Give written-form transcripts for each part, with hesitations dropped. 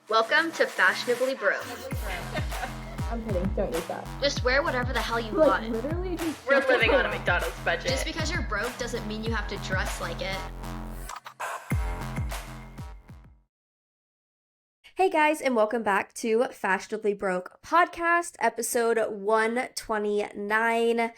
Welcome to Fashionably Broke. I'm kidding, don't use that. Just wear whatever the hell you want. Literally just... We're living on a McDonald's budget. Just because you're broke doesn't mean you have to dress like it. Hey guys, and welcome back to Fashionably Broke Podcast, episode 129.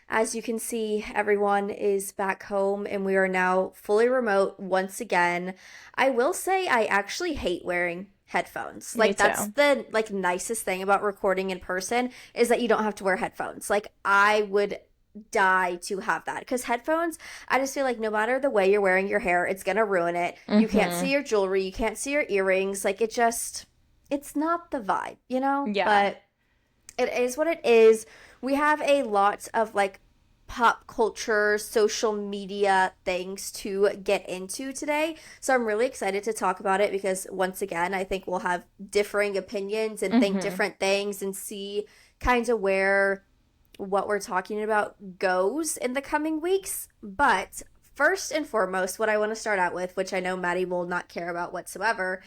As you can see, everyone is back home and we are now fully remote once again. I will say I actually hate wearing headphones. That's the nicest thing about recording in person is that you don't have to wear headphones. I would die to have that because headphones, I just feel like no matter the way you're wearing your hair, it's gonna ruin it. You can't see your jewelry, you can't see your earrings. It's not the vibe, you know? Yeah. But it is what it is. We have a lot of pop culture, social media things to get into today. So I'm really excited to talk about it because once again, I think we'll have differing opinions and think different things and see kind of where what we're talking about goes in the coming weeks. But first and foremost, what I want to start out with, which I know Maddie will not care about whatsoever,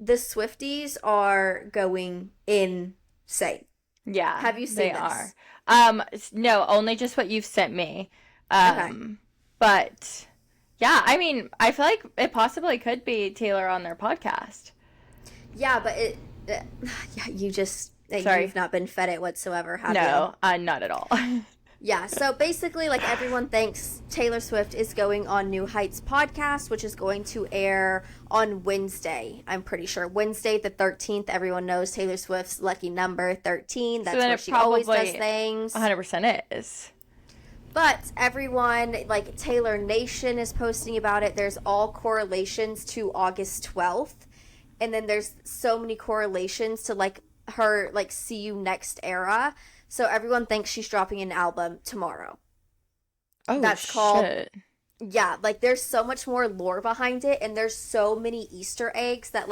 the Swifties are going insane. Yeah. Have you seen they this? Are. No, only just what you've sent me. Okay. But yeah, I mean, I feel like it possibly could be Taylor on their podcast. Yeah, but you've not been fed it whatsoever, have you? No, not at all. Yeah, so basically, everyone thinks Taylor Swift is going on New Heights podcast, which is going to air on Wednesday, I'm pretty sure. Wednesday the 13th, everyone knows Taylor Swift's lucky number, 13. That's where she always does things. 100% is. But everyone, Taylor Nation is posting about it. There's all correlations to August 12th. And then there's so many correlations to, her, See You Next era. So everyone thinks she's dropping an album tomorrow. Oh, that's called. Shit. Yeah, there's so much more lore behind it, and there's so many Easter eggs that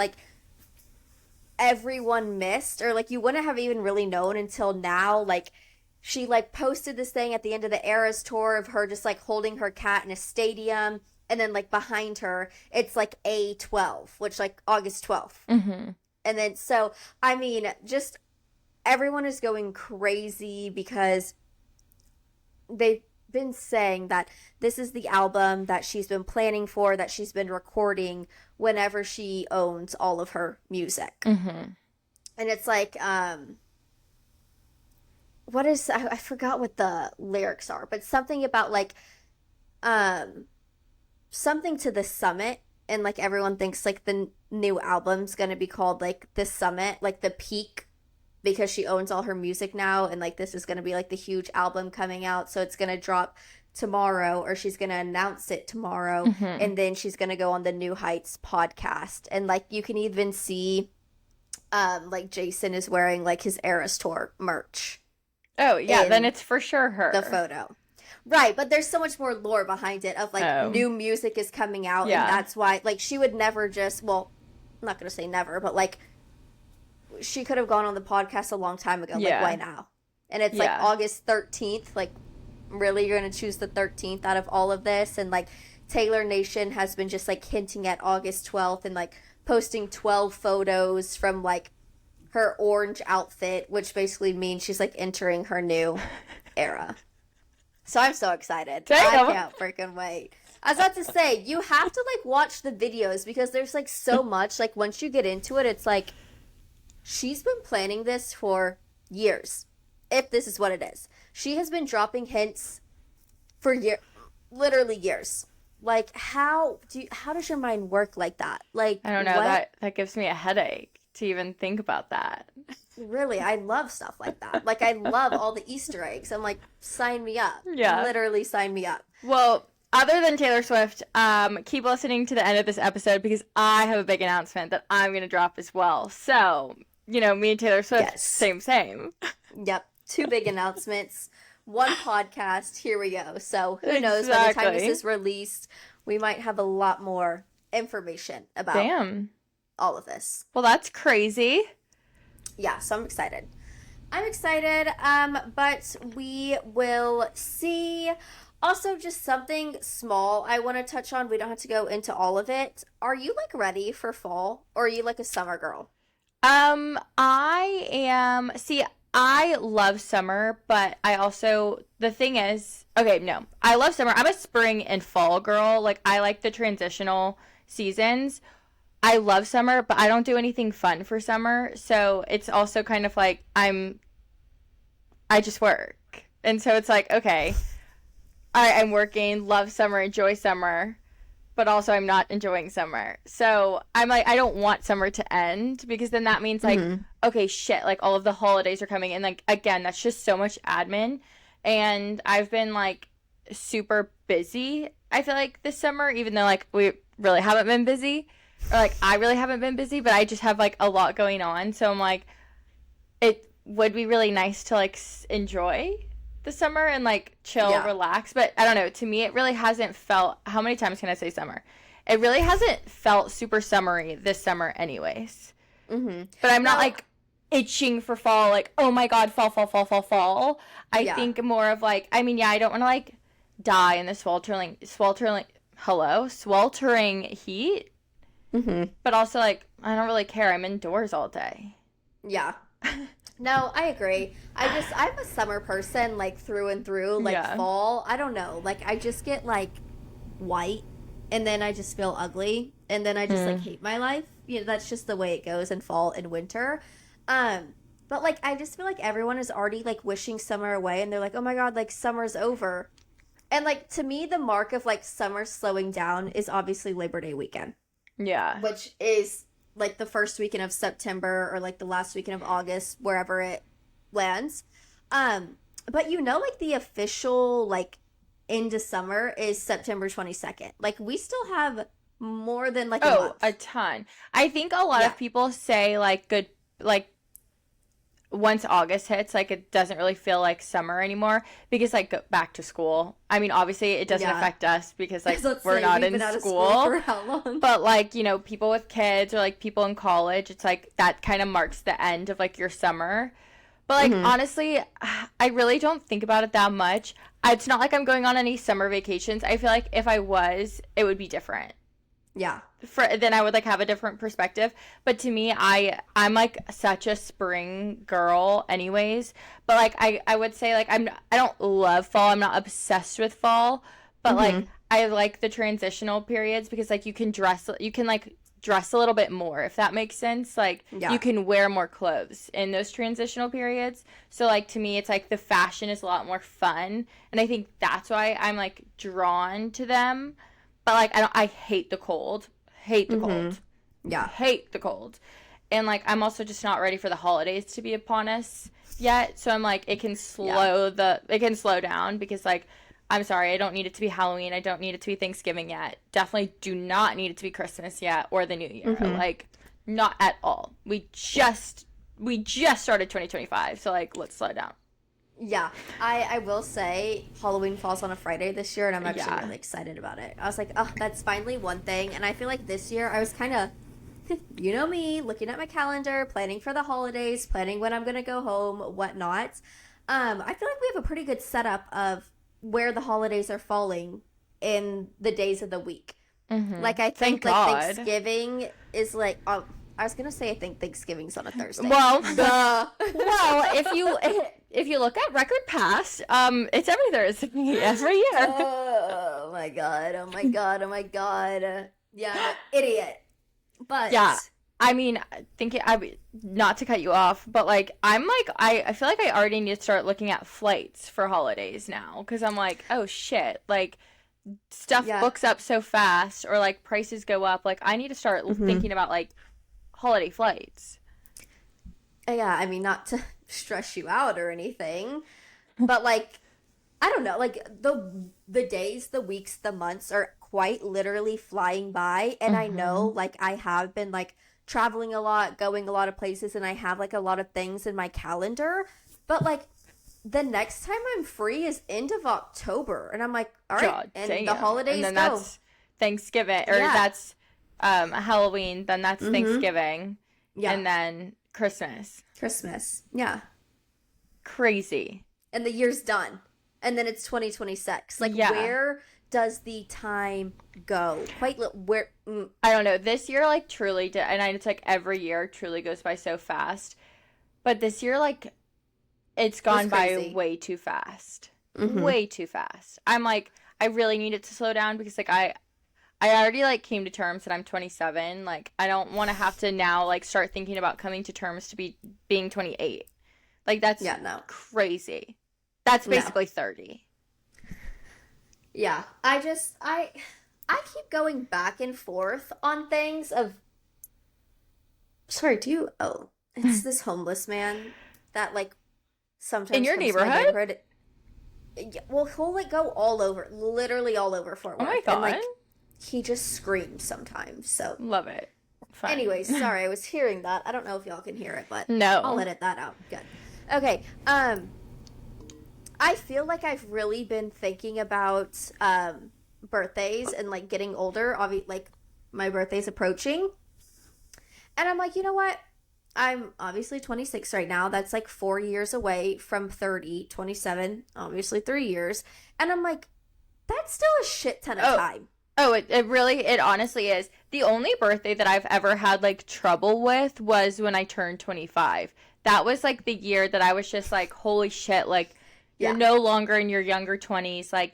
everyone missed, or you wouldn't have even really known until now. She posted this thing at the end of the Eras tour of her just holding her cat in a stadium, and then behind her it's A12, which August 12th. Mm-hmm. And then so I mean just. Everyone is going crazy because they've been saying that this is the album that she's been planning for, that she's been recording whenever she owns all of her music. Mm-hmm. And it's I forgot what the lyrics are, but something about something to the summit. And everyone thinks the new album's going to be called the summit, the peak. Because she owns all her music now, and this is going to be the huge album coming out, so it's going to drop tomorrow, or she's going to announce it tomorrow, and then she's going to go on the New Heights podcast, and you can even see Jason is wearing his Eras Tour merch. Oh yeah, then it's for sure her. The photo. Right, but there's so much more lore behind it of new music is coming out, and that's why she would never just, well, I'm not going to say never, but she could have gone on the podcast a long time ago. Why now? And it's August 13th. Really, you're going to choose the 13th out of all of this? And Taylor Nation has been just hinting at August 12th and posting 12 photos from her orange outfit, which basically means she's entering her new era. So I'm so excited. Damn. I can't freaking wait. I was about to say, you have to watch the videos because there's so much. Once you get into it, it's she's been planning this for years, if this is what it is. She has been dropping hints for literally years. How does your mind work like that? I don't know. What? That gives me a headache to even think about that. Really, I love stuff like that. I love all the Easter eggs. I'm sign me up. Yeah. Literally sign me up. Well, other than Taylor Swift, keep listening to the end of this episode because I have a big announcement that I'm going to drop as well. So, me and Taylor Swift, same. Yep. 2 big announcements. 1 podcast. Here we go. So who knows? By the time this is released, we might have a lot more information about all of this. Well, that's crazy. Yeah, so I'm excited. But we will see. Also, just something small I want to touch on. We don't have to go into all of it. Are you like ready for fall, or are you like a summer girl? I am. See, I love summer, but I also, the thing is, okay, no, I love summer. I'm a spring and fall girl. Like, I like the transitional seasons. I love summer, but I don't do anything fun for summer. So it's also kind of like I just work. And so it's like, okay, I'm working, love summer, enjoy summer, but also I'm not enjoying summer. So I'm like, I don't want summer to end, because then that means like, okay, shit, like all of the holidays are coming. And like, again, that's just so much admin. And I've been like super busy, I feel like, this summer, even though like we really haven't been busy, or like I really haven't been busy, but I just have like a lot going on. So I'm like, it would be really nice to like enjoy the summer and like chill, relax. But I don't know, to me it really hasn't felt, how many times can I say summer? It really hasn't felt super summery this summer anyways. But I'm not like itching for fall, like, oh my god, fall. I think more of like, I mean, I don't want to like die in the sweltering heat. But also like, I don't really care, I'm indoors all day. Yeah. No, I agree. I'm a summer person, like, through and through. Like, fall, I don't know. Like, I just get, like, white, and then I just feel ugly, and then I just, like, hate my life. You know, that's just the way it goes in fall and winter. But, like, I just feel like everyone is already, like, wishing summer away, and they're like, oh, my God, like, summer's over. And, like, to me, the mark of, like, summer slowing down is obviously Labor Day weekend. Yeah. Which is like the first weekend of September or like the last weekend of August, wherever it lands. But you know, like the official like end of summer is September 22nd. Like we still have more than like a month. A ton. I think a lot of people say like good, like once August hits, like it doesn't really feel like summer anymore, because like go back to school. I mean, obviously it doesn't affect us because like we're not in school for how long? But like, you know, people with kids or like people in college, it's like that kind of marks the end of like your summer. But like honestly, I really don't think about it that much. It's not like I'm going on any summer vacations. I feel like if I was, it would be different. Yeah. Then I would like have a different perspective. But to me, I'm like such a spring girl anyways. But like I would say like I don't love fall. I'm not obsessed with fall. But like I like the transitional periods, because like you can like dress a little bit more, if that makes sense. Like you can wear more clothes in those transitional periods. So like to me, it's like the fashion is a lot more fun, and I think that's why I'm like drawn to them. But like I hate the cold. Cold. Yeah. Hate the cold. And like I'm also just not ready for the holidays to be upon us yet. So I'm like, it can slow down, because like, I'm sorry, I don't need it to be Halloween. I don't need it to be Thanksgiving yet. Definitely do not need it to be Christmas yet, or the New Year. Like, not at all. We just started 2025, so like, let's slow down. Yeah, I will say Halloween falls on a Friday this year, and I'm actually really excited about it. I was like, oh, that's finally one thing. And I feel like this year I was kind of, you know me, looking at my calendar, planning for the holidays, planning when I'm going to go home, whatnot. I feel like we have a pretty good setup of where the holidays are falling in the days of the week. Like, I think like Thanksgiving is like, I was going to say I think Thanksgiving's on a Thursday. Well, if you look at record past, it's every Thursday every year. Oh my god! Yeah, I'm an idiot. But yeah, I mean, not to cut you off, but like I feel like I already need to start looking at flights for holidays now, because I'm like, oh shit, like stuff books up so fast, or like prices go up. Like I need to start thinking about like holiday flights. Yeah, I mean, not to stress you out or anything, but like, I don't know, like the days, the weeks, the months are quite literally flying by, and I know like I have been like traveling a lot, going a lot of places, and I have like a lot of things in my calendar, but like the next time I'm free is end of October, and I'm like, all right, God, and the holidays, and then that's Thanksgiving, or that's Halloween, then that's Thanksgiving, and then Christmas. Yeah. Crazy. And the year's done. and then it's 2026. Like, where does the time go? Where? I don't know. This year, like, truly did, and it's like every year truly goes by so fast. But this year, like, it's gone by way too fast. Mm-hmm. Way too fast. I'm like, I really need it to slow down because, like, I already, like, came to terms that I'm 27. Like, I don't want to have to now, like, start thinking about coming to terms to being 28. Like, that's crazy. That's basically 30. Yeah. I keep going back and forth on things of... Sorry, it's this homeless man that, like, sometimes... In your neighborhood? Yeah, well, he'll, like, go all over, literally all over Fort Worth. Oh my God. And, like, he just screams sometimes, so... Love it. Fine. Anyways, sorry, I was hearing that. I don't know if y'all can hear it, but... No. I'll edit that out. Good. Okay, I feel like I've really been thinking about, birthdays and, like, getting older. Like, my birthday's approaching. And I'm like, you know what? I'm obviously 26 right now. That's like 4 years away from 30, 27, obviously 3 years. And I'm like, that's still a shit ton of time. Oh, it honestly is. The only birthday that I've ever had, like, trouble with was when I turned 25. That was, like, the year that I was just like, holy shit, like, you're no longer in your younger 20s. Like,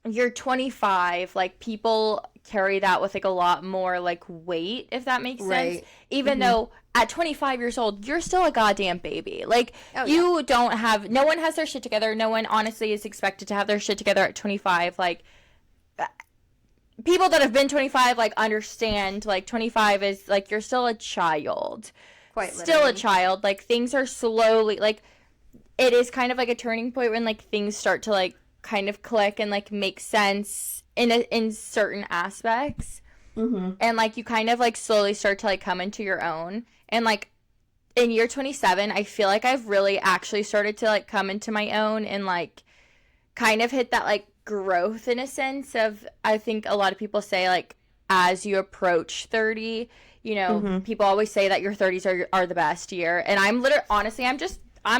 you're 25. Like, people carry that with, like, a lot more, like, weight, if that makes sense. Even though at 25 years old, you're still a goddamn baby. Like, no one has their shit together. No one, honestly, is expected to have their shit together at 25. Like, people that have been 25, like, understand, like, 25 is, like, you're still a child. Quite literally. Still a child. Like, things are slowly, like, it is kind of, like, a turning point when, like, things start to, like, kind of click and, like, make sense in certain aspects. Mm-hmm. And, like, you kind of, like, slowly start to, like, come into your own. And, like, in year 27, I feel like I've really actually started to, like, come into my own and, like, kind of hit that, like, growth in a sense of, I think a lot of people say, like, as you approach 30, you know, people always say that your 30s are the best year. And I'm honestly, I'm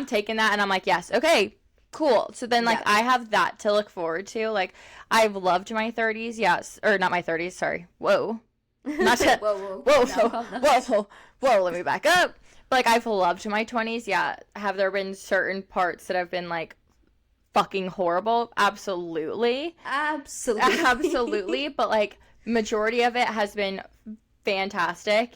taking that and I'm like, yes, okay, cool. So then, like, I have that to look forward to. Like, I've loved my 30s, yes. Or not my 30s, sorry. Whoa. Not to, whoa, let me back up. But, like, I've loved my 20s, yeah. Have there been certain parts that have been, like, fucking horrible? Absolutely. But, like, majority of it has been fantastic.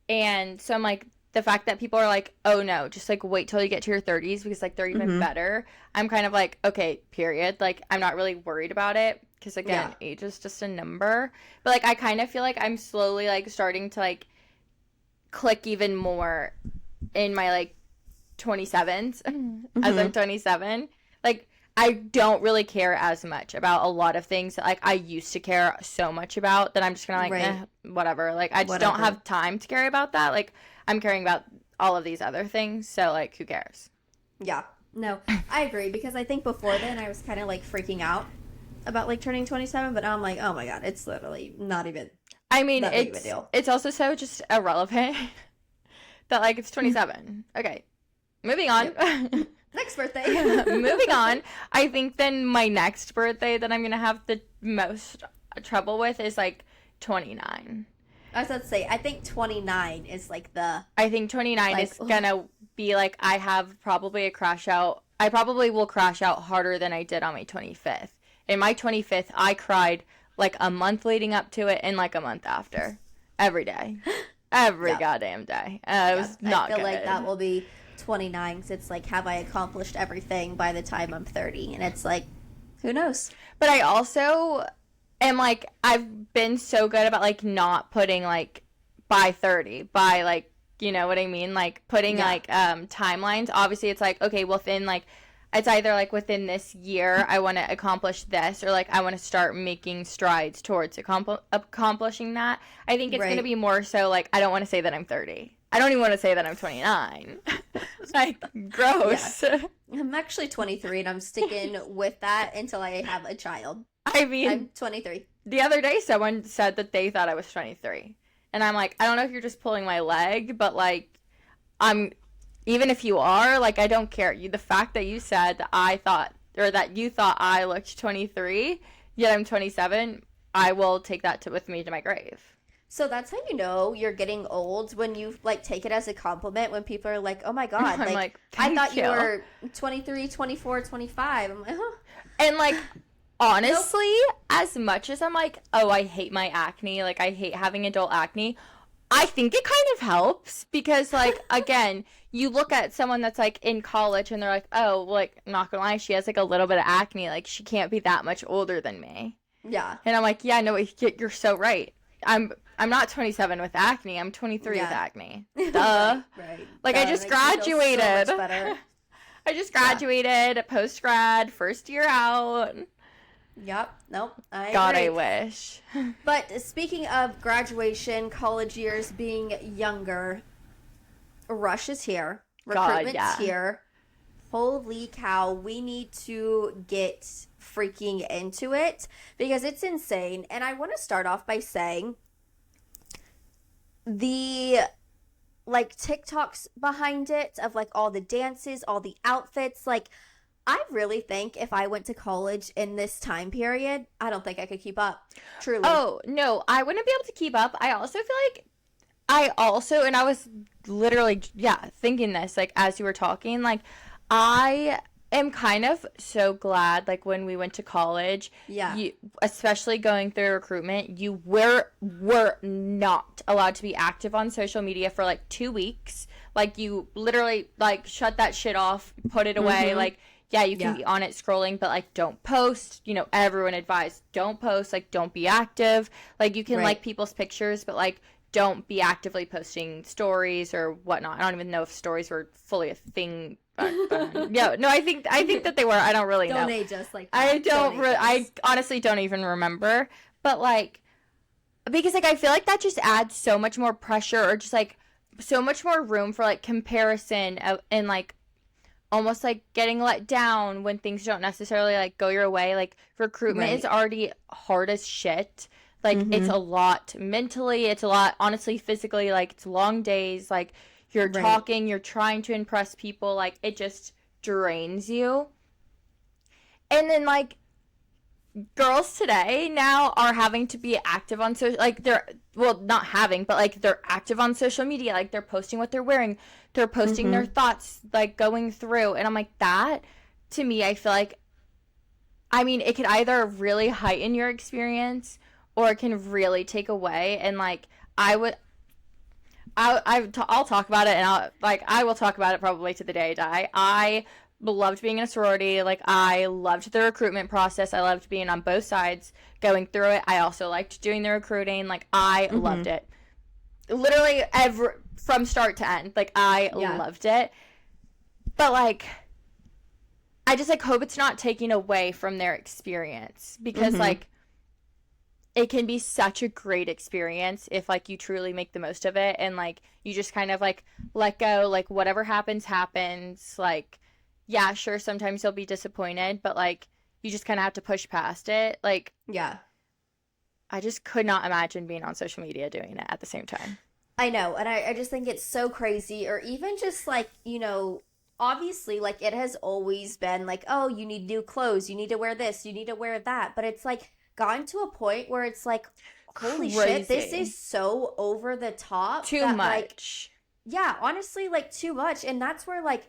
And so I'm like, the fact that people are like, oh no, just, like, wait till you get to your 30s because, like, they're even better. I'm kind of like, okay, period. Like, I'm not really worried about it because, again, age is just a number. But, like, I kind of feel like I'm slowly, like, starting to, like, click even more in my, like, 27s as I'm 27. Like, I don't really care as much about a lot of things that, like, I used to care so much about that I'm just gonna, like, whatever. Like, I just don't have time to care about that. Like, I'm caring about all of these other things, so, like, who cares? Yeah. No, I agree, because I think before then I was kind of, like, freaking out about, like, turning 27, but now I'm like, oh my god, it's literally not even I mean, it's also so just irrelevant that, like, it's 27. Okay. Moving on. Yep. Next birthday. Moving on. I think then my next birthday that I'm going to have the most trouble with is, like, 29. I was about to say, I think 29 is, like, I think 29 like, is going to be, like, I have probably a crash out. I probably will crash out harder than I did on my 25th. In my 25th, I cried, like, a month leading up to it and, like, a month after. Every day. Every goddamn day. It was not good. I feel like that will be 29, because it's like, have I accomplished everything by the time I'm 30? And it's like, who knows? But I also am, like, I've been so good about, like, not putting, like, by 30, by, like, you know what I mean? Like, putting, like, timelines. Obviously, it's like, okay, within, like, it's either, like, within this year, I want to accomplish this, or, like, I want to start making strides towards accomplishing that. I think it's going to be more so, like, I don't want to say that I'm 30. I don't even want to say that I'm 29. Like, gross. Yeah. I'm actually 23, and I'm sticking with that until I have a child. I mean, I'm 23. The other day, someone said that they thought I was 23. And I'm like, I don't know if you're just pulling my leg, but, like, even if you are, like, I don't care. The fact that you said that I thought or that you thought I looked 23, yet I'm 27, I will take that with me to my grave. So that's how you know you're getting old, when you like take it as a compliment, when people are like, oh my God, like I thought you were 23, 24, 25. I'm like, huh. And like, honestly, as much as I'm like, oh, I hate my acne, like I hate having adult acne, I think it kind of helps because, like, again, you look at someone that's like in college and they're like, oh, like, not gonna lie, she has like a little bit of acne, like she can't be that much older than me. Yeah. And I'm like, yeah, no, you're so right. I'm not 27 with acne. I'm 23 with acne. Duh. Right. Like, I just graduated. So much better. I just graduated, post-grad, first year out. Yep. Nope. God, I wish. But speaking of graduation, college years being younger, rush is here. Recruitment's here. Holy cow. We need to get freaking into it because it's insane. And I want to start off by saying the like TikToks behind it of like all the dances, all the outfits. Like, I really think if I went to college in this time period, I don't think I could keep up. Truly. Oh, no, I wouldn't be able to keep up. I also feel like and I was literally, thinking this, like, as you were talking, like, I am kind of so glad, like, when we went to college, especially going through recruitment, you were not allowed to be active on social media for, like, 2 weeks. Like, you literally, like, shut that shit off, put it away, like, yeah, you can be on it scrolling, but, like, don't post. You know, everyone advised, don't post, like, don't be active. Like, you can like people's pictures, but, like, don't be actively posting stories or whatnot. I don't even know if stories were fully a thing back then. I think that they were. I don't really know. Don't age us like that. I honestly don't even remember. But, like, because, like, I feel like that just adds so much more pressure, or just, like, so much more room for, like, comparison and, like, almost like getting let down when things don't necessarily like go your way. Like, recruitment is already hard as shit. Like, it's a lot mentally, it's a lot honestly physically. Like, it's long days, like, you're talking, you're trying to impress people, like, it just drains you. And then, like, girls today now are having to be active on social, like, not having, but, like, they're active on social media, like, they're posting what they're wearing, they're posting their thoughts, like, going through, and I'm like, that, to me, I feel like, I mean, it could either really heighten your experience, or it can really take away, and, like, I'll talk about it, and I will talk about it probably to the day I die. I loved being in a sorority. Like, I loved the recruitment process. I loved being on both sides, going through it. I also liked doing the recruiting. Like, I loved it. Literally from start to end. Like, I loved it. But, like, I just, like, hope it's not taking away from their experience. Because, like, it can be such a great experience if, like, you truly make the most of it. And, like, you just kind of, like, let go. Like, whatever happens, happens. Like, yeah, sure, sometimes you'll be disappointed, but, like, you just kind of have to push past it. Like, I just could not imagine being on social media doing it at the same time. I know, and I just think it's so crazy. Or even just, like, you know, obviously, like, it has always been, like, oh, you need new clothes, you need to wear this, you need to wear that. But it's, like, gotten to a point where it's, like, holy shit, this is so over the top. Too much. Like, yeah, honestly, like, too much. And that's where, like,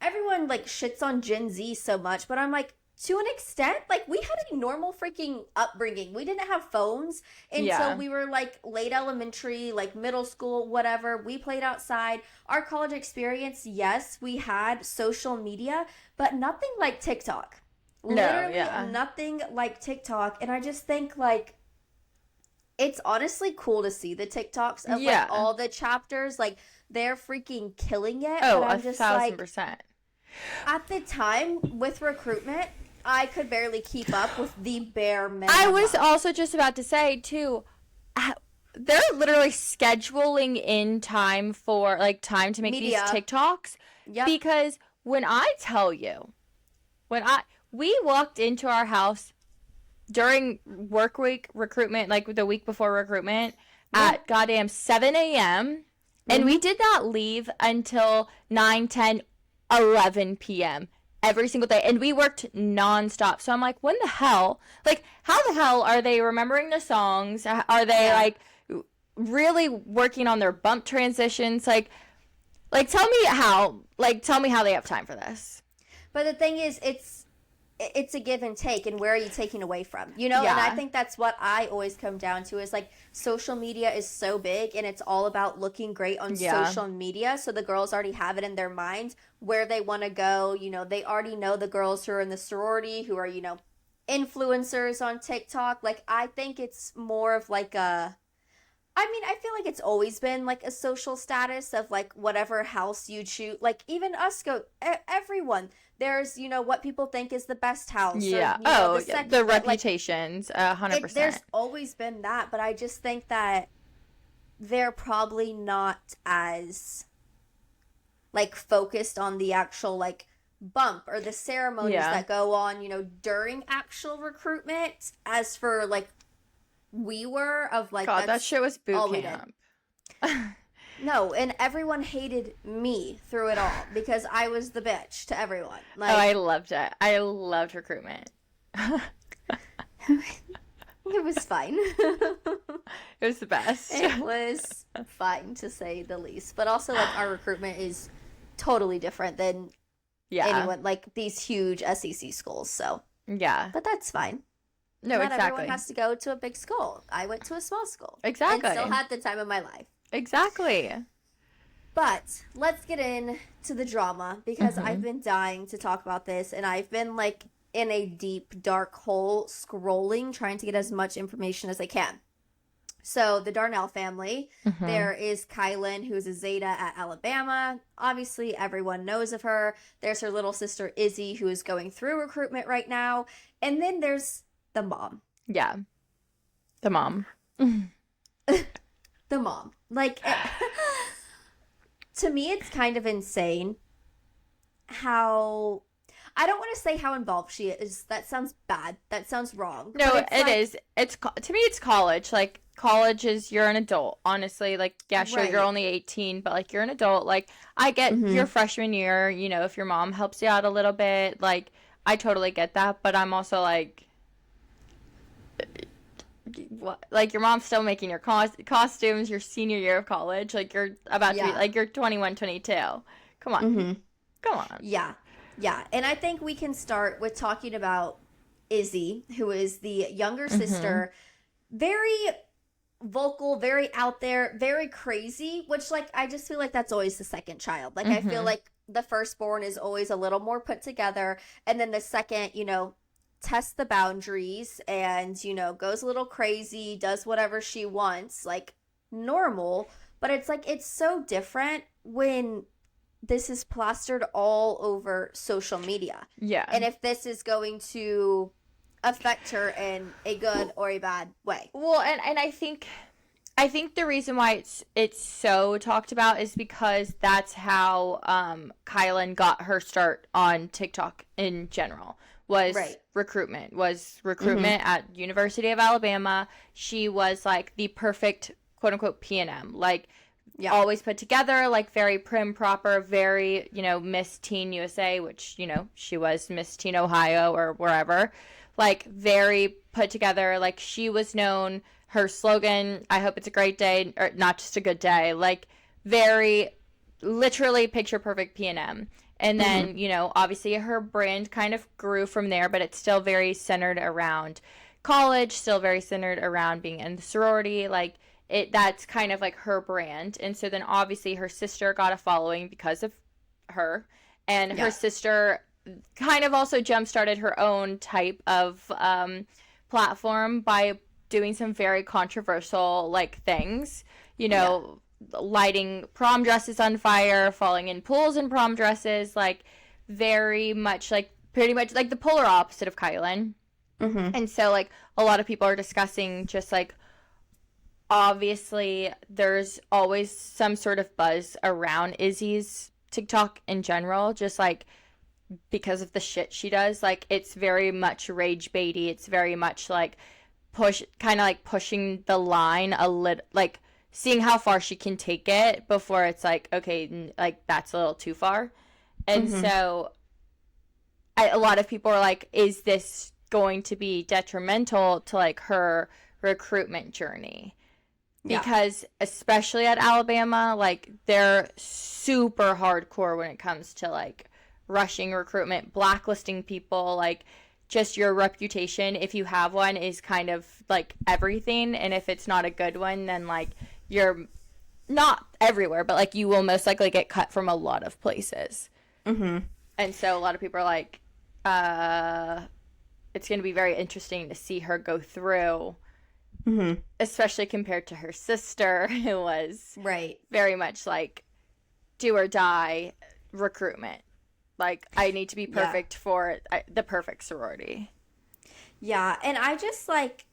everyone, like, shits on Gen Z so much, but I'm like, to an extent, like, we had a normal freaking upbringing. We didn't have phones until we were, like, late elementary, like, middle school, whatever. We played outside. Our college experience, yes, we had social media, but nothing like TikTok. Literally nothing like TikTok. And I just think, like, it's honestly cool to see the TikToks of, like, all the chapters. Like, they're freaking killing it. Oh, but I'm just 1,000%. At the time, with recruitment, I could barely keep up with the bare minimum. I was also just about to say, too, they're literally scheduling in time for, like, time to make these TikToks. Yep. Because when I tell you, we walked into our house during work week recruitment, like, the week before recruitment, at goddamn 7 a.m., and we did not leave until 9, 10, 11 p.m. every single day, and we worked nonstop. So I'm like, when the hell, like, how the hell are they remembering the songs? Are they like really working on their bump transitions? Like tell me how they have time for this. But the thing is, it's a give and take, and where are you taking away from? You know, and I think that's what I always come down to is like social media is so big, and it's all about looking great on social media. So the girls already have it in their minds where they want to go. You know, they already know the girls who are in the sorority who are, you know, influencers on TikTok. Like, I think it's more of like I feel like it's always been like a social status of like whatever house you choose. Like even us everyone. There's, you know, what people think is the best house. Yeah. Or, the reputations, 100%. There's always been that, but I just think that they're probably not as like focused on the actual like bump or the ceremonies that go on, you know, during actual recruitment as for like we were of like God, that shit was boot camp. No, and everyone hated me through it all because I was the bitch to everyone. Like, I loved it. I loved recruitment. It was fine. It was the best. It was fine to say the least. But also, like, our recruitment is totally different than anyone, like these huge SEC schools. So yeah, but that's fine. No, Not exactly. everyone has to go to a big school. I went to a small school. Exactly. And still had the time of my life. Exactly. But let's get into the drama because I've been dying to talk about this, and I've been like in a deep dark hole scrolling trying to get as much information as I can. So the Darnell family, there is Kylan, who's a Zeta at Alabama. Obviously, everyone knows of her. There's her little sister Izzy, who is going through recruitment right now. And then there's the mom. Yeah. The mom. The mom. Like, to me, it's kind of insane how... I don't want to say how involved she is. That sounds bad. That sounds wrong. No, it is. It's to me, it's college. Like, college is you're an adult. Honestly, like, yeah, sure, you're only 18, but like, you're an adult. Like, I get your freshman year. You know, if your mom helps you out a little bit, like, I totally get that. But I'm also like, what? Like, your mom's still making your costumes. Your senior year of college. Like, you're about to be like you're 21, 22. Come on, come on. Yeah. Yeah, and I think we can start with talking about Izzy, who is the younger sister. Very vocal, very out there, very crazy, which, like, I just feel like that's always the second child. Like, I feel like the firstborn is always a little more put together, and then the second, you know, tests the boundaries and, you know, goes a little crazy, does whatever she wants, like, normal. But it's, like, it's so different when... this is plastered all over social media. Yeah. And if this is going to affect her in a good or a bad way. Well, and I think the reason why it's so talked about is because that's how Kylan got her start on TikTok in general. Was recruitment at University of Alabama. She was like the perfect quote unquote P&M. Like, always put together, like very prim, proper, very, you know, Miss Teen USA, which, you know, she was Miss Teen Ohio or wherever. Like, very put together. Like, she was known, her slogan, I hope it's a great day, or not just a good day. Like, very, literally picture perfect P&M. And then, you know, obviously her brand kind of grew from there, but it's still very centered around college, still very centered around being in the sorority, like, that's kind of like her brand. And so then obviously her sister got a following because of her, and her sister kind of also jump-started her own type of platform by doing some very controversial like things, you know, lighting prom dresses on fire, falling in pools in prom dresses, like very much like pretty much like the polar opposite of Kylan. And so like a lot of people are discussing just like, obviously, there's always some sort of buzz around Izzy's TikTok in general, just like because of the shit she does. Like, it's very much rage baity. It's very much like pushing the line a little, like seeing how far she can take it before it's like, okay, like that's a little too far. And so a lot of people are like, is this going to be detrimental to like her recruitment journey? Because especially at Alabama, like they're super hardcore when it comes to like rushing recruitment, blacklisting people, like just your reputation, if you have one, is kind of like everything. And if it's not a good one, then like you're not everywhere, but like you will most likely get cut from a lot of places. And so a lot of people are like, it's going to be very interesting to see her go through, especially compared to her sister, who was very much like do or die recruitment. Like, I need to be perfect for the perfect sorority. Yeah, and I just, like,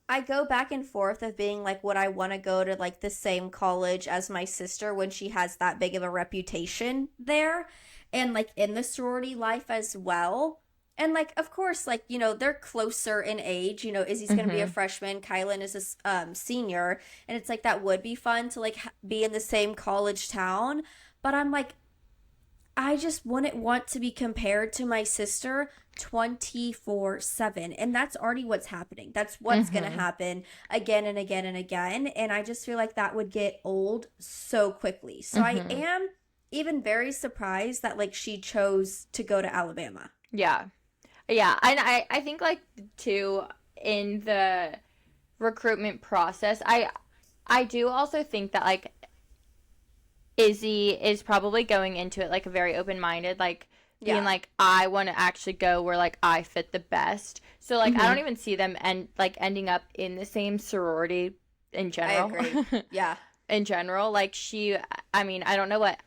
I go back and forth of being, like, would I want to go to, like, the same college as my sister when she has that big of a reputation there? And, like, in the sorority life as well. And, like, of course, like, you know, they're closer in age. You know, Izzy's going to be a freshman. Kylan is a senior. And it's, like, that would be fun to, like, be in the same college town. But I'm, like, I just wouldn't want to be compared to my sister 24/7. And that's already what's happening. That's what's going to happen again and again and again. And I just feel like that would get old so quickly. So I am even very surprised that, like, she chose to go to Alabama. Yeah. Yeah. And I think, like, too, in the recruitment process, I do also think that, like, Izzy is probably going into it like a very open-minded, like being like, I want to actually go where like I fit the best. So like I don't even see them ending up in the same sorority in general. I agree. Yeah. In general, like I mean, I don't know what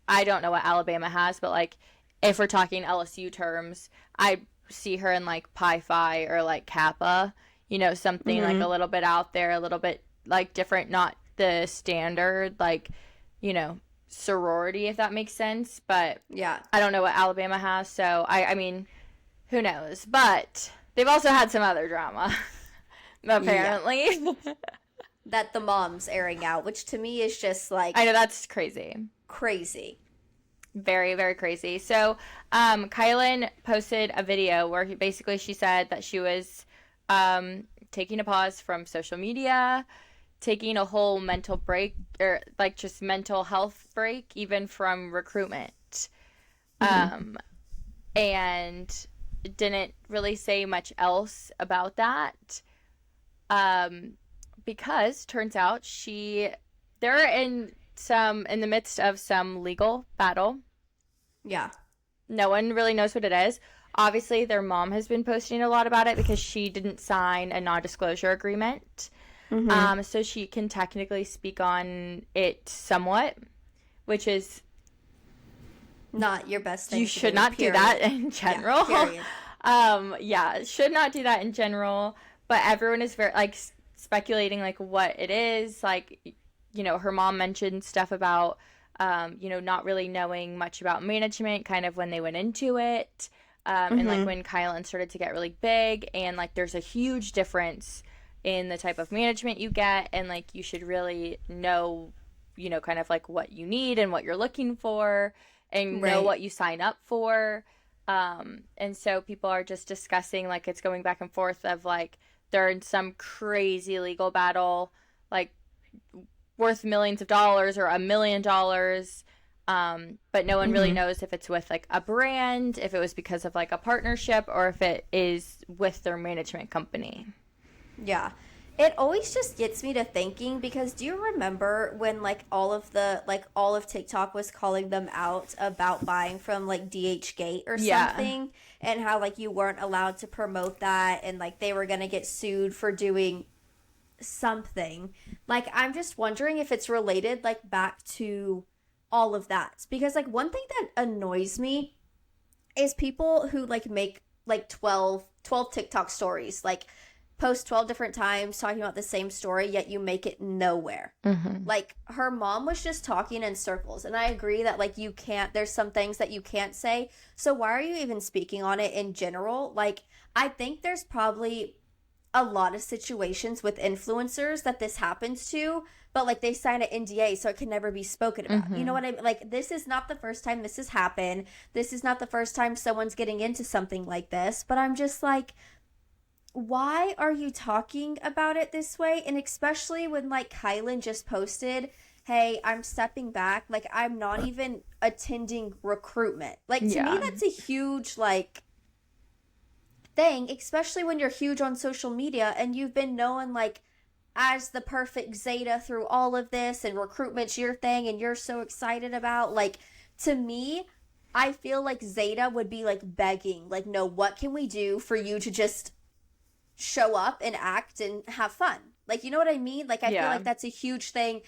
Alabama has, but like if we're talking LSU terms, I see her in like Pi Phi or like Kappa, you know, something like a little bit out there, a little bit like different, not the standard like, you know, sorority, if that makes sense. But yeah, I don't know what Alabama has, so I mean, who knows? But they've also had some other drama, apparently. Yeah. That the mom's airing out, which to me is just like, I know, that's crazy. Crazy. Very, very crazy. So, Kylan posted a video where she said that she was taking a pause from social media, taking a whole mental break, or like just mental health break, even from recruitment. And didn't really say much else about that. Because turns out they're in the midst of some legal battle. Yeah. No one really knows what it is. Obviously, their mom has been posting a lot about it because she didn't sign a non-disclosure agreement. So she can technically speak on it somewhat, which is not your best thing. You should not do that in general. Yeah, should not do that in general. But everyone is very like speculating like what it is. Like, you know, her mom mentioned stuff about you know, not really knowing much about management kind of when they went into it. And like when Kylan started to get really big, and like there's a huge difference in the type of management you get, and like you should really know, you know, kind of like what you need and what you're looking for, and know what you sign up for. And so people are just discussing, like, it's going back and forth of like they're in some crazy legal battle, like worth millions of dollars or $1 million. But no one really knows if it's with like a brand, if it was because of like a partnership, or if it is with their management company. Yeah. It always just gets me to thinking, because do you remember when like all of TikTok was calling them out about buying from like DHgate or something, and how like you weren't allowed to promote that, and like they were going to get sued for doing something. Like, I'm just wondering if it's related like back to all of that, because like one thing that annoys me is people who like make like 12 TikTok stories, like post 12 different times talking about the same story, yet you make it nowhere. Like, her mom was just talking in circles, and I agree that like there's some things that you can't say, so why are you even speaking on it in general? Like, I think there's probably a lot of situations with influencers that this happens to, but like they sign an NDA so it can never be spoken about. You know what I mean? Like, this is not the first time this has happened. This is not the first time someone's getting into something like this, but I'm just like, why are you talking about it this way? And especially when like Kylan just posted, hey, I'm stepping back. Like, I'm not even attending recruitment. Like, to me, that's a huge, like, thing, especially when you're huge on social media and you've been known, like, as the perfect Zeta through all of this, and recruitment's your thing and you're so excited about. Like, to me, I feel like Zeta would be, like, begging, like, no, what can we do for you to just show up and act and have fun? Like, you know what I mean? Like, I feel like that's a huge thing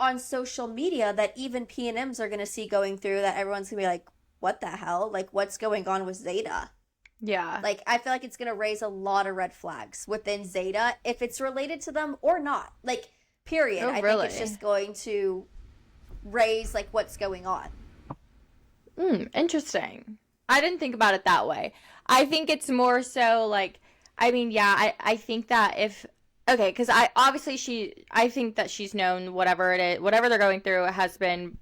on social media that even P&Ms are going to see going through, that everyone's going to be like, what the hell? Like, what's going on with Zeta? Yeah. Like, I feel like it's going to raise a lot of red flags within Zeta, if it's related to them or not. Like, period. Oh, I really? think it's just going to raise, like, what's going on. Interesting. I didn't think about it that way. I think it's more so, like, I mean, yeah, I think that if... Okay, because I think that she's known whatever it is, whatever they're going through has been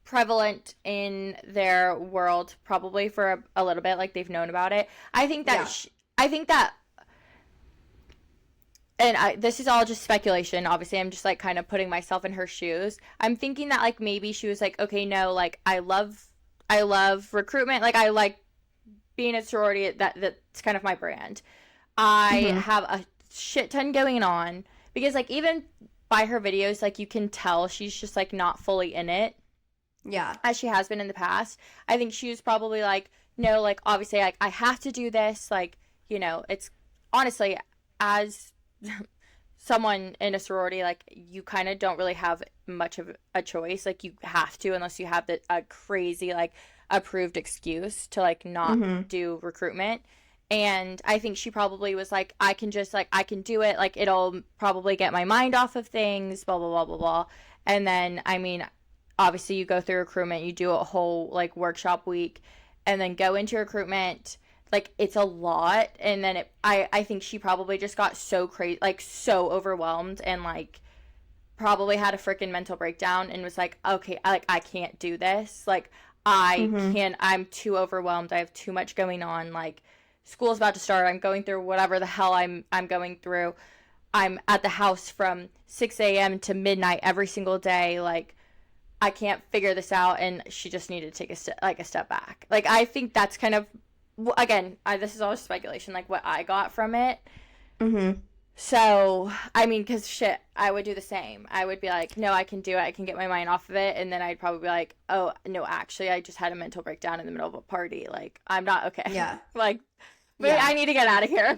prevalent in their world probably for a little bit. Like, they've known about it. I think that this is all just speculation. Obviously, I'm just like kind of putting myself in her shoes. I'm thinking that like maybe she was like, okay, no, like I love recruitment. Like, I like being a sorority. That's kind of my brand. I have a shit ton going on, because like even by her videos, like you can tell she's just like not fully in it, as she has been in the past. I think she was probably like, no, like obviously like I have to do this, like, you know, it's honestly, as someone in a sorority, like you kind of don't really have much of a choice. Like, you have to, unless you have a crazy like approved excuse to like not do recruitment. And I think she probably was like, I can do it. Like, it'll probably get my mind off of things, blah, blah, blah, blah, blah. And then, I mean, obviously you go through recruitment, you do a whole, like, workshop week, and then go into recruitment. Like, it's a lot. And then I think she probably just got so crazy, like, so overwhelmed, and, like, probably had a freaking mental breakdown and was like, okay, I can't do this. Like, I'm too overwhelmed. I have too much going on. Like, school's about to start. I'm going through whatever the hell I'm going through. I'm at the house from 6 a.m. to midnight every single day. Like, I can't figure this out. And she just needed to take a step back. Like, I think that's kind of, again, this is all speculation, like what I got from it. So, I mean, because shit, I would do the same. I would be like, no, I can do it. I can get my mind off of it. And then I'd probably be like, oh, no, actually, I just had a mental breakdown in the middle of a party. Like, I'm not okay. Yeah. Like, but I need to get out of here.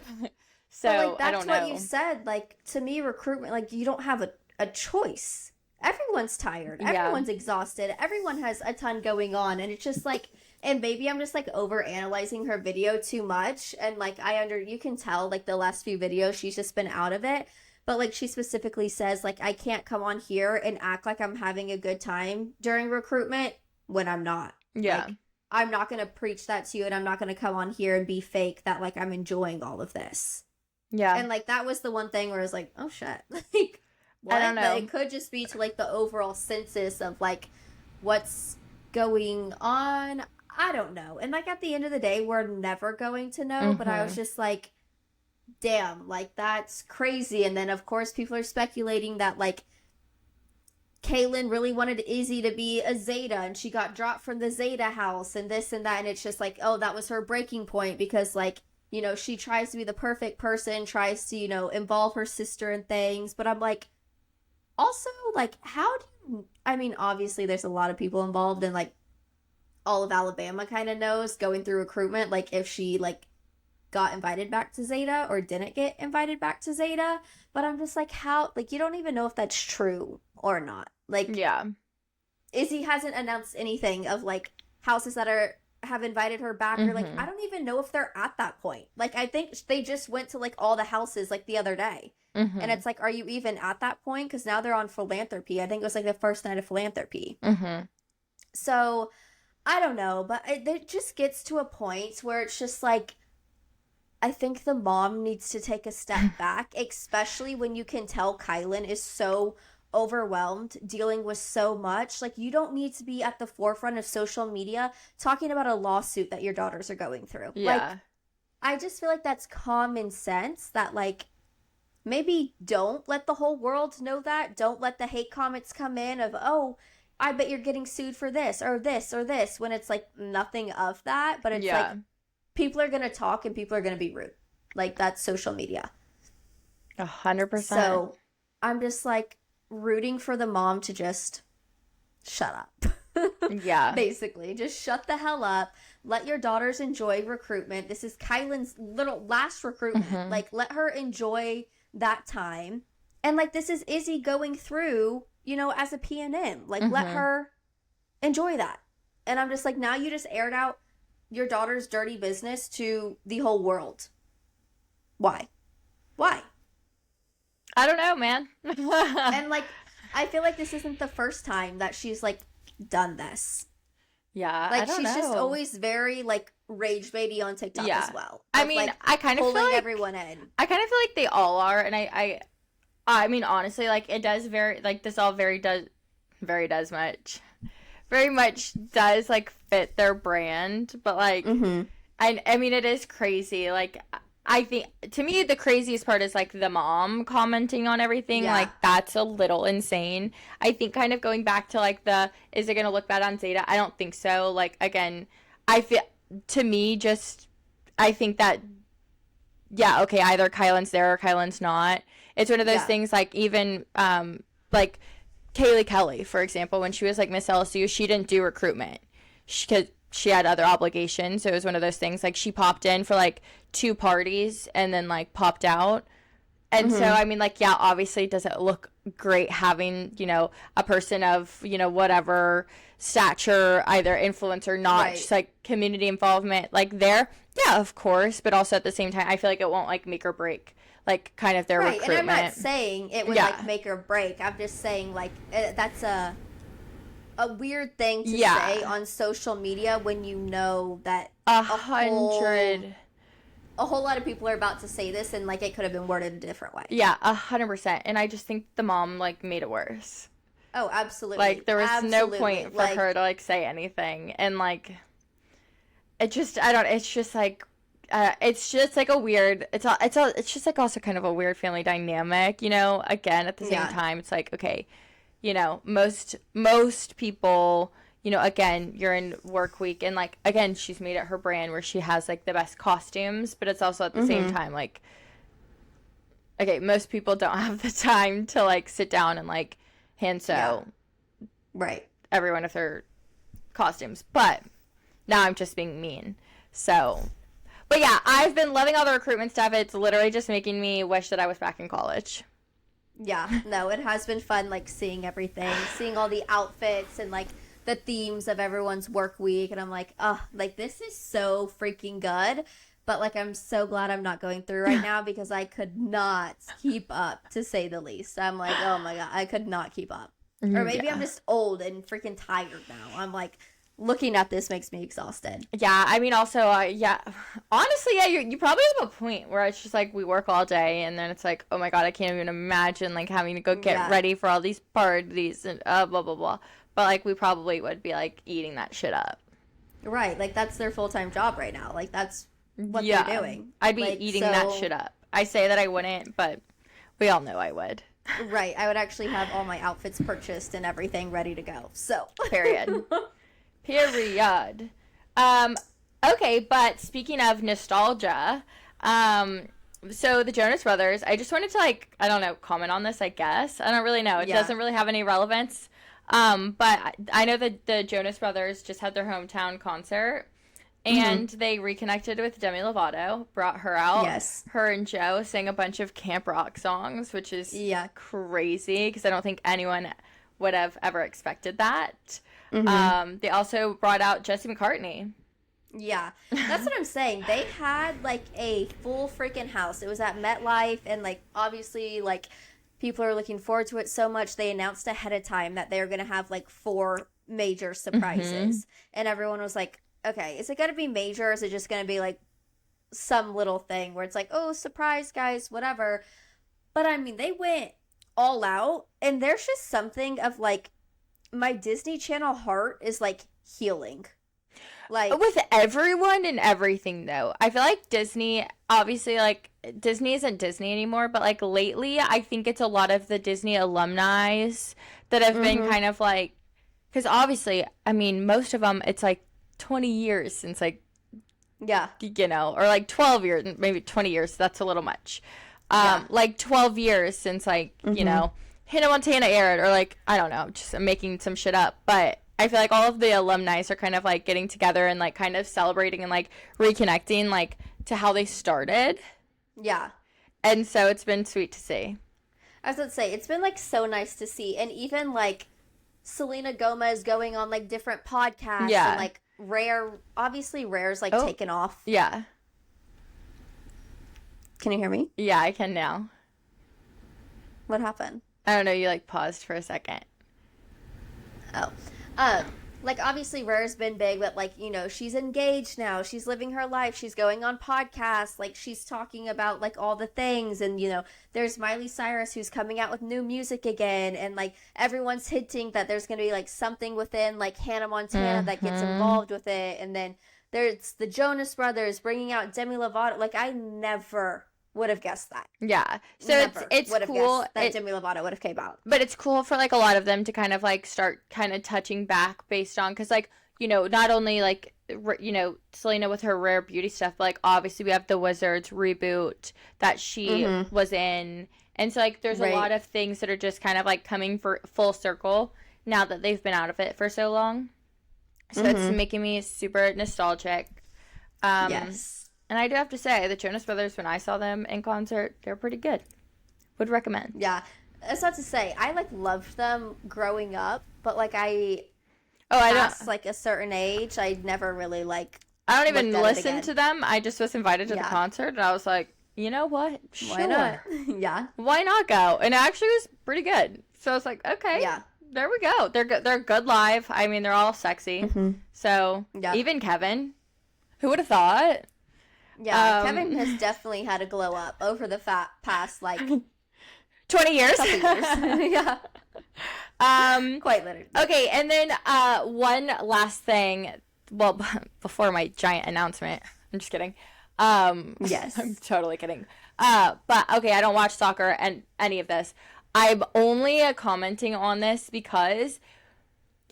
So, like, that's I don't know. what you said. Like, to me, recruitment, like, you don't have a choice. Everyone's tired. Everyone's exhausted. Everyone has a ton going on. And it's just like, and maybe I'm just like over analyzing her video too much. And like, you can tell like the last few videos, she's just been out of it. But like, she specifically says like, I can't come on here and act like I'm having a good time during recruitment when I'm not. Yeah. Like, I'm not going to preach that to you, and I'm not going to come on here and be fake that like I'm enjoying all of this. Yeah. And like, that was the one thing where I was like, oh shit. Like, what? I don't know. But it could just be to like the overall census of like what's going on. I don't know. And like, at the end of the day, we're never going to know. But I was just like, damn, like, that's crazy. And then of course people are speculating that like Kaylin really wanted Izzy to be a Zeta, and she got dropped from the Zeta house and this and that. And it's just like, oh, that was her breaking point, because like, you know, she tries to be the perfect person, tries to, you know, involve her sister in things. But I'm like, also, like, I mean, obviously there's a lot of people involved, and like all of Alabama kind of knows going through recruitment, like if she like got invited back to Zeta or didn't get invited back to Zeta. But I'm just like, how, like, you don't even know if that's true or not. Like, yeah, Izzy hasn't announced anything of like houses that have invited her back, or like, I don't even know if they're at that point. Like, I think they just went to like all the houses like the other day. And it's like, are you even at that point? Because now they're on philanthropy. I think it was like the first night of philanthropy. So I don't know, but it just gets to a point where it's just like, I think the mom needs to take a step back, especially when you can tell Kylan is so overwhelmed dealing with so much. Like, you don't need to be at the forefront of social media talking about a lawsuit that your daughters are going through. Yeah. Like, I just feel like that's common sense that, like, maybe don't let the whole world know that. Don't let the hate comments come in of, oh, I bet you're getting sued for this or this or this, when it's like nothing of that. But it's like, people are going to talk and people are going to be rude. Like, that's social media. 100%. So I'm just like rooting for the mom to just shut up. Yeah. Basically, just shut the hell up. Let your daughters enjoy recruitment. This is Kylan's little last recruitment. Mm-hmm. Like, let her enjoy that time. And like, this is Izzy going through, you know, as a PNM. Like, let her enjoy that. And I'm just like, now you just aired out your daughter's dirty business to the whole world. Why? I don't know, man. And like, I feel like this isn't the first time that she's like done this. Yeah, like, I don't she's know. just always very like rage baity on TikTok as well. I mean, like, I kind of feel pulling like everyone in. I kind of feel like they all are, and I mean, honestly, like, it does very, like, this all very much does like fit their brand, but like, I mean, it is crazy. Like, I think, to me, the craziest part is like the mom commenting on everything. Yeah. Like, that's a little insane. I think kind of going back to like is it gonna look bad on Zeta? I don't think so. Like, again, I feel, to me, just, I think that, yeah, okay, either Kylan's there or Kylan's not. It's one of those things, like, even like Kaylee Kelly, for example, when she was like Miss LSU, she didn't do recruitment because she had other obligations. So it was one of those things, like, she popped in for like 2 parties and then like popped out. And so, I mean, like, yeah, obviously does it look great having, you know, a person of, you know, whatever stature, either influence or not, just like community involvement, like, there, yeah, of course, but also at the same time, I feel like it won't like make or break like kind of their recruitment. And I'm not saying it would like make or break. I'm just saying, like, that's a weird thing to say on social media when you know that a whole lot of people are about to say this, and like, it could have been worded a different way. Yeah, 100%. And I just think the mom like made it worse. Oh, absolutely. Like, there was no point for her to like say anything, and like, it just, I don't, it's just like, it's just like a weird, it's just like also kind of a weird family dynamic, you know. Again, at the same time, it's like, okay, you know, most people, you know, again, you're in work week, and like, again, she's made it her brand where she has like the best costumes, but it's also at the same time, like, okay, most people don't have the time to like sit down and like hand sew everyone of their costumes. But now I'm just being mean. So, but yeah, I've been loving all the recruitment stuff. It's literally just making me wish that I was back in college. Yeah, no, it has been fun, like, seeing everything, seeing all the outfits and like the themes of everyone's work week, and I'm like, oh, like, this is so freaking good. But like, I'm so glad I'm not going through right now, because I could not keep up, to say the least. I'm like, oh my god, I could not keep up. Or maybe I'm just old and freaking tired now. I'm like, looking at this makes me exhausted. Yeah, I mean, also, yeah, honestly, yeah, you probably have a point where it's just like, we work all day, and then it's like, oh my god, I can't even imagine like having to go get ready for all these parties and blah blah blah. But like, we probably would be like eating that shit up. Right, like, that's their full-time job right now. Like, that's what they're doing. I'd be like, eating that shit up. I say that I wouldn't, but we all know I would. Right, I would actually have all my outfits purchased and everything ready to go. So, period. Okay, but speaking of nostalgia, so the Jonas Brothers, I just wanted to, like, I don't know, comment on this, I guess. I don't really know. It doesn't really have any relevance. But I know that the Jonas Brothers just had their hometown concert, and they reconnected with Demi Lovato, brought her out. Yes. Her and Joe sang a bunch of camp rock songs, which is crazy, because I don't think anyone would have ever expected that. They also brought out Jesse McCartney. Yeah, that's what I'm saying. They had like a full freaking house. It was at MetLife, and like, obviously, like, people are looking forward to it so much. They announced ahead of time that they're gonna have like 4 major surprises, and everyone was like, okay, is it gonna be major, or is it just gonna be like some little thing where it's like, oh, surprise, guys, whatever. But I mean, they went all out, and there's just something of like, my Disney Channel heart is like healing. Like, with everyone and everything, though. I feel like Disney, obviously, like, Disney isn't Disney anymore, but, like, lately, I think it's a lot of the Disney alumni that have been kind of, like, because obviously, I mean, most of them, it's, like, 20 years since, like, yeah, you know, or, like, 12 years, maybe 20 years, that's a little much. Like, 12 years since, like, you know, Hannah Montana aired, or, like, I don't know, just I'm making some shit up, but I feel like all of the alumni are kind of, like, getting together and, like, kind of celebrating and, like, reconnecting, like, to how they started. Yeah. And so it's been sweet to see. I was going to say, it's been, like, so nice to see. And even, like, Selena Gomez going on, like, different podcasts. Yeah. And, like, obviously Rare's, like, taken off. Yeah. Can you hear me? Yeah, I can now. What happened? I don't know, you, like, paused for a second. Oh. Like, obviously, Rare's been big, but, like, you know, she's engaged now. She's living her life. She's going on podcasts. Like, she's talking about, like, all the things. And, you know, there's Miley Cyrus who's coming out with new music again. And, like, everyone's hinting that there's going to be, like, something within, like, Hannah Montana that gets involved with it. And then there's the Jonas Brothers bringing out Demi Lovato. Like, I never would have guessed that. Yeah. So it's cool that Demi Lovato would have came out. But it's cool for, like, a lot of them to kind of, like, start kind of touching back based on, because, like, you know, not only, like, you know, Selena with her Rare Beauty stuff, but, like, obviously we have the Wizards reboot that she was in. And so, like, there's a lot of things that are just kind of, like, coming for full circle now that they've been out of it for so long. So it's making me super nostalgic. Yes. And I do have to say, the Jonas Brothers, when I saw them in concert, they're pretty good. Would recommend. Yeah. That's not to say, I, like, loved them growing up, but, like, past, like, a certain age, I never really, like, I don't even listen to them. I just was invited to the concert, and I was like, you know what? Sure. Why not? Yeah. Why not go? And it actually was pretty good. So I was like, okay. Yeah. There we go. They're good. They're good live. I mean, they're all sexy. So, even Kevin, who would have thought? Yeah, Kevin has definitely had a glow up over the past, like, 20 years. Yeah. Quite literally. Okay, and then one last thing. Well, before my giant announcement. I'm just kidding. Yes. I'm totally kidding. But, okay, I don't watch soccer and any of this. I'm only commenting on this because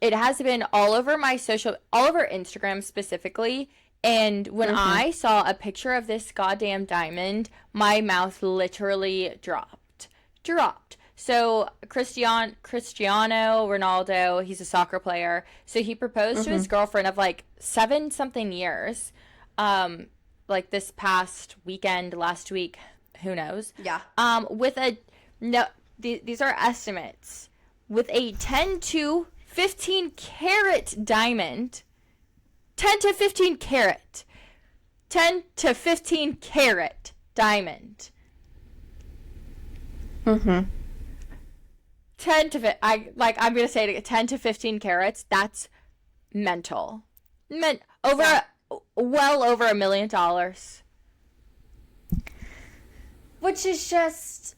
it has been all over Instagram specifically. And when I saw a picture of this goddamn diamond, my mouth literally dropped. So Cristiano Ronaldo, he's a soccer player. So he proposed to his girlfriend of, like, 7-something years, like this past weekend, last week, who knows? Yeah. These are estimates, with a 10 to 15 carat diamond. 10 to 15 carat. 10 to 15 carat diamond. 10 to I'm going to say it again, 10 to 15 carats. That's mental. Well over $1 million. Which is just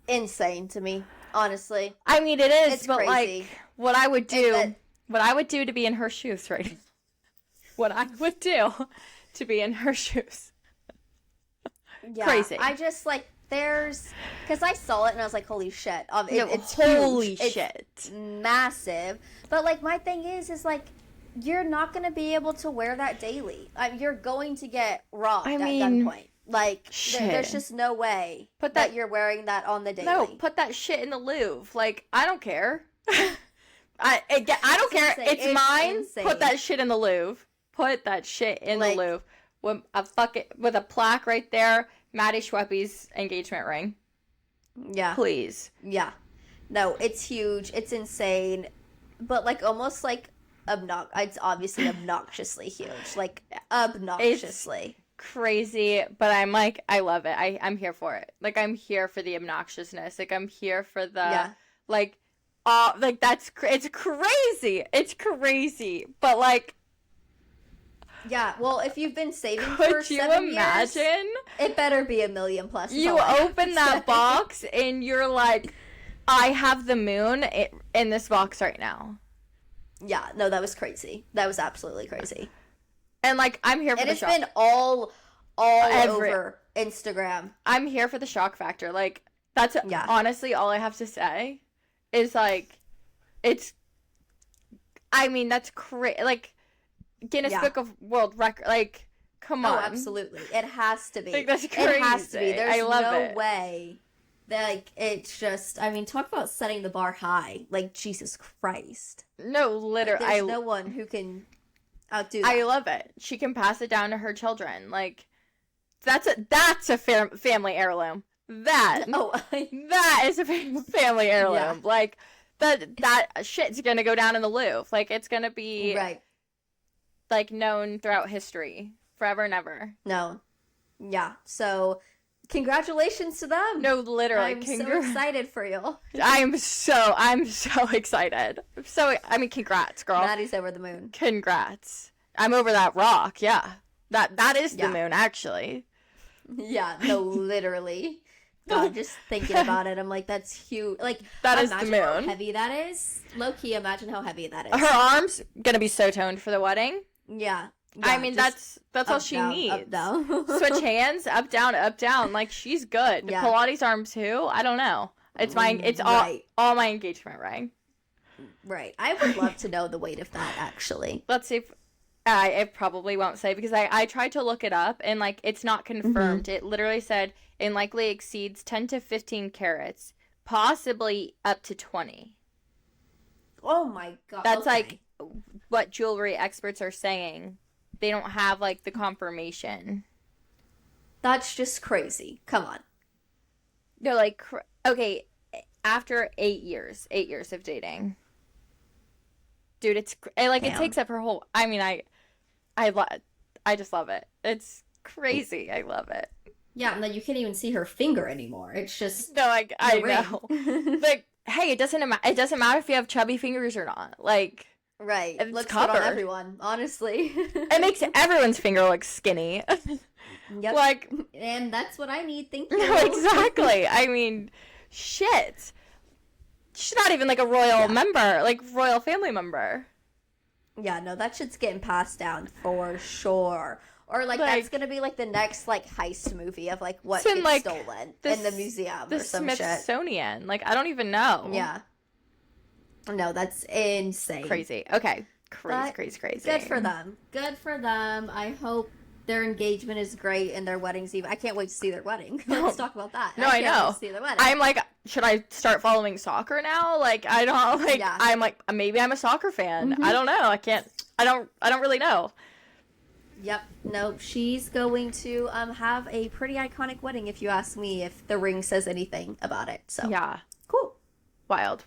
insane to me, honestly. I mean, it is, it's but crazy. Like, what I would do to be in her shoes right now. What I would do to be in her shoes. Yeah, crazy. I just, like, because I saw it and I was like, holy shit. It's holy huge. shit. It's massive. But, like, my thing is like, you're not going to be able to wear that daily. You're going to get robbed at gunpoint. Like, there's just no way that you're wearing that on the daily. No, put that shit in the Louvre. Like, I don't care. I don't care. Insane. It's mine. Insane. Put that shit in the Louvre. Put that shit in the Louvre. With a plaque right there. Maddie Schweppy's engagement ring. Yeah. Please. Yeah. No, it's huge. It's insane. But, like, almost, like, it's obviously obnoxiously huge. Like, obnoxiously. It's crazy, but I'm like, I love it. I'm here for it. Like, I'm here for the obnoxiousness. Like, I'm here for the, like, it's crazy. It's crazy. But, like, Yeah, well, if you've been saving for Could you 7 imagine? years, it better be $1 million plus. You open that box and you're like, I have the moon in this box right now. Yeah, no, that was crazy. That was absolutely crazy. And like, I'm here for the shock. And it's been all over Instagram. I'm here for the shock factor. Like, that's honestly all I have to say is like, that's crazy. Like, Guinness Book of World Record. Like, come on. Oh, absolutely. It has to be. Like, that's crazy. It has to be. There's no way. Like, it's just, talk about setting the bar high. Like, Jesus Christ. No, literally. Like, there's no one who can outdo that. I love it. She can pass it down to her children. Like, that's a family heirloom. That is a family heirloom. Yeah. Like, that shit's gonna go down in the Louvre. Like, it's gonna be, like, known throughout history. Forever and ever. No. Yeah. So... congratulations to them. No, literally. I'm so excited for you. I'm so excited. Congrats, girl. Maddie's over the moon. Congrats. I'm over that rock, yeah. That is the moon, actually. Yeah, no, literally. God, just thinking about it, I'm like, that's huge. Like, that is the moon. How heavy that is. Low-key, imagine how heavy that is. Her arms gonna be so toned for the wedding. Yeah. That's all she needs. Up, down. Switch hands, up, down. Like, she's good. Yeah. Pilates arms too. I don't know. It's all my engagement ring. Right. I would love to know the weight of that, actually. Let's see if I probably won't say, because I tried to look it up and, like, it's not confirmed. Mm-hmm. It literally said it likely exceeds 10 to 15 carats, possibly up to 20. Oh my God. That's like what jewelry experts are saying. They don't have, like, the confirmation. That's just crazy. Come on. No, like, okay, after 8 years of dating. Dude, it takes up her whole, I just love it. It's crazy. I love it. Yeah, and then you can't even see her finger anymore. It's just... No, I know. Like, hey, it doesn't matter if you have chubby fingers or not. Like... Right. Looks good on everyone, honestly. It makes everyone's finger look skinny. Yep. Like, and that's what I need, thank you. No, exactly. Shit. She's not even like a royal member, like royal family member. Yeah, no, that shit's getting passed down for sure. Or like that's gonna be like the next like heist movie of like what gets like, stolen in the museum or some shit. The Smithsonian. Like, I don't even know. Yeah. No, that's insane. Crazy. Okay. Crazy. Good for them. I hope their engagement is great and their wedding's even. I can't wait to see their wedding. Let's talk about that. No, I know. Wait to see their wedding. I'm like, should I start following soccer now? Like, I don't like. Yeah. I'm like, maybe I'm a soccer fan. Mm-hmm. I don't know. I can't. I don't really know. Yep. No, she's going to have a pretty iconic wedding, if you ask me. If the ring says anything about it. So yeah. Cool. Wild.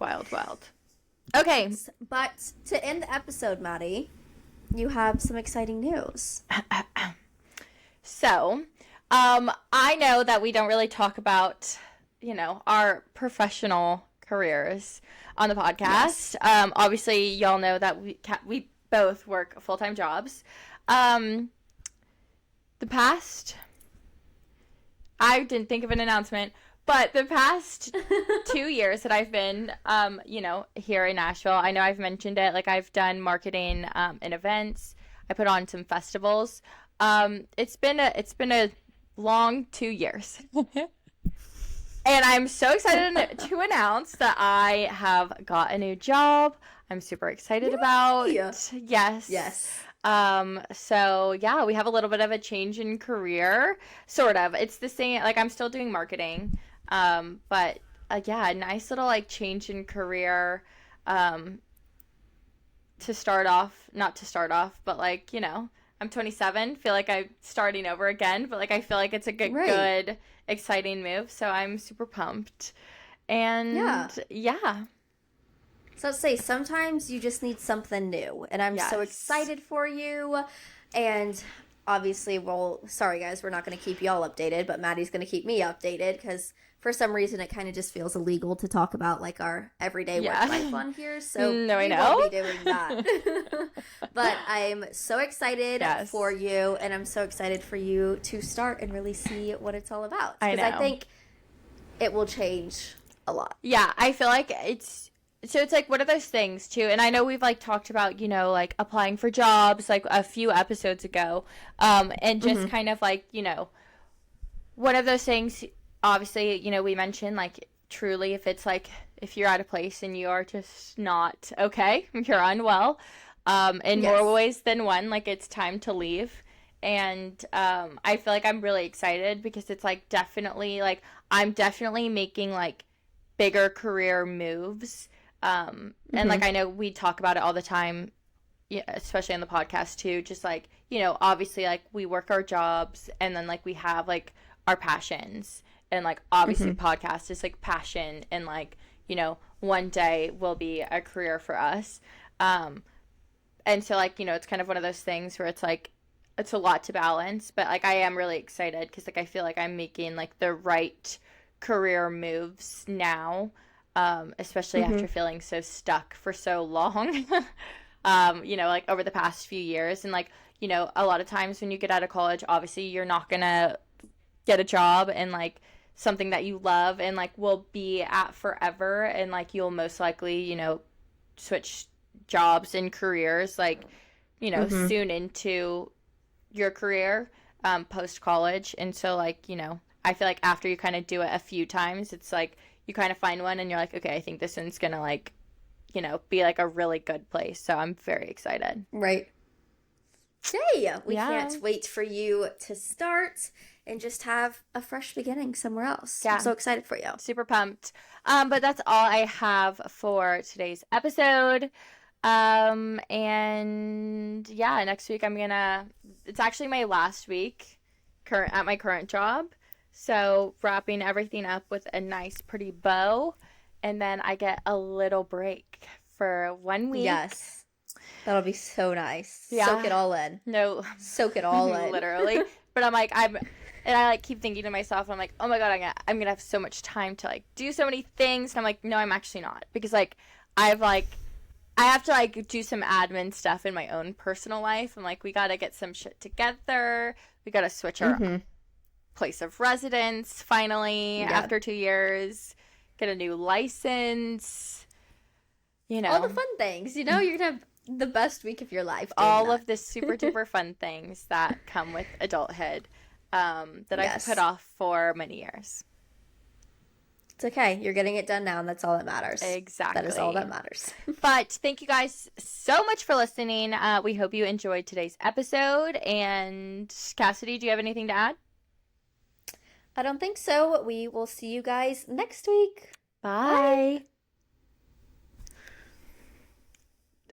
Okay. But to end the episode, Maddie, you have some exciting news. So, I know that we don't really talk about, our professional careers on the podcast. Yes. Obviously, y'all know that we both work full-time jobs. I didn't think of an announcement. But the past 2 years that I've been, here in Nashville, I know I've mentioned it. Like, I've done marketing and events. I put on some festivals. It's been a long 2 years, and I'm so excited to announce that I have got a new job. I'm super excited about. Yes. So yeah, we have a little bit of a change in career, sort of. It's the same. Like, I'm still doing marketing. But a nice little like change in career, not to start off, but like, I'm 27, feel like I'm starting over again, but like, I feel like it's a good, exciting move. So I'm super pumped. And yeah. So say sometimes you just need something new, and I'm so excited for you. And obviously, sorry guys, we're not going to keep y'all updated, but Maddie's going to keep me updated because for some reason it kind of just feels illegal to talk about like our everyday work life on here. So no, I we know. won't be doing that. But I'm so excited for you, and I'm so excited for you to start and really see what it's all about. Because I think it will change a lot. Yeah, I feel like it's like one of those things too, and I know we've like talked about, you know, like applying for jobs like a few episodes ago, and just kind of like, you know, one of those things. Obviously, you know, we mentioned like truly if you're at a place and you are just not okay, you're unwell, in more ways than one, like it's time to leave. And I feel like I'm really excited because it's like definitely like I'm definitely making like bigger career moves. And like I know we talk about it all the time, especially on the podcast too, just like, you know, obviously like we work our jobs and then like we have like our passions. And, like, obviously podcast is, like, passion. And, like, you know, one day will be a career for us. And so, like, you know, it's kind of one of those things where it's, like, it's a lot to balance. But, like, I am really excited because, like, I feel like I'm making, like, the right career moves now. Especially after feeling so stuck for so long. You know, like, over the past few years. And, like, you know, a lot of times when you get out of college, obviously you're not going to get a job and, like, something that you love and like will be at forever, and like you'll most likely, you know, switch jobs and careers like, you know, soon into your career post college. And so like, you know, I feel like after you kind of do it a few times, it's like you kind of find one and you're like, okay, I think this one's gonna like, you know, be like a really good place. So I'm very excited. Right. Yay! We can't wait for you to start and just have a fresh beginning somewhere else. Yeah. I'm so excited for you. Super pumped. But that's all I have for today's episode. And yeah, next week it's actually my last week at my current job. So wrapping everything up with a nice pretty bow. And then I get a little break for 1 week. Yes. That'll be so nice. Yeah. Soak it all in. No. Soak it all in. Literally. But I'm like, and I like keep thinking to myself, I'm like, oh my God, I'm gonna have so much time to like do so many things. And I'm like, no, I'm actually not. Because like, I have to like do some admin stuff in my own personal life. I'm like, we gotta get some shit together. We gotta switch our place of residence finally after 2 years. Get a new license. You know. All the fun things. You know, you're gonna have the best week of your life. All of the super duper fun things that come with adulthood that I've put off for many years. It's okay. You're getting it done now, and that's all that matters. Exactly. That is all that matters. But thank you guys so much for listening. We hope you enjoyed today's episode. And Kassidy, do you have anything to add? I don't think so. We will see you guys next week. Bye. Bye.